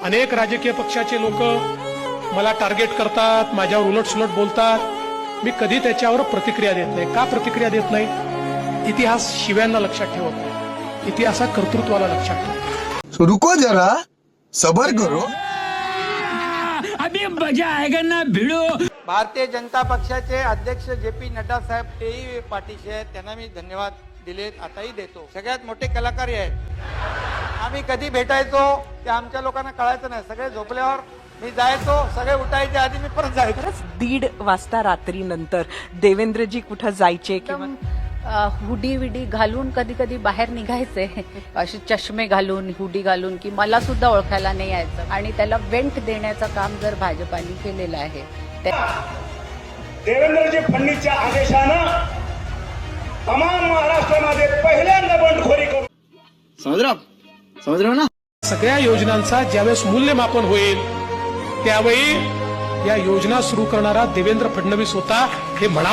अनेक राजकीय पक्षाचे लोक मला टार्गेट करतात, माझ्यावर उलटसुलट बोलतात. मी कधी त्याच्यावर प्रतिक्रिया देत नाही. का प्रतिक्रिया देत नाही? इतिहास शिव्यांना लक्षात ठेवत नाही, इतिहास कर्तृत्वाला लक्षात ठेवतो. रुको जरा, सबर करो. अभी मजा आएगा ना भिड़ो. भारतीय जनता पक्षाचे अध्यक्ष जे.पी. नड्डा साहेब तेही पाठीशी आहेत, त्यांना मी धन्यवाद दिलेत, आताही देतो. सगळ्यात मोठे कलाकारी आहेत. आम्ही कधी भेटायचो ते आमच्या लोकांना कळायचं नाही. सगळे झोपल्यावर मी जायचो, सगळे उठायच्या आधी मी परत जायचो. 1:30 वाजता रात्री नंतर देवेंद्रजी कुठं जायचे किंवा हुडी विडी घालून कधी कधी बाहेर निघायचे, असे चष्मे घालून हुडी घालून, की मला सुद्धा ओळखायला नाही यायचं. आणि त्याला वेंट देण्याचं काम जर भाजपाने केलेलं आहे. देवेंद्रजी फडणवीसच्या आदेशानं तमाम महाराष्ट्रामध्ये पहिल्यांदा बंडखोरी करू. समझ रहे हो ना. सगळ्या योजनांचा ज्यावेळेस मूल्यमापन होईल त्यावेळी या योजना सुरू करणारा देवेंद्र फडणवीस होता हे म्हणा.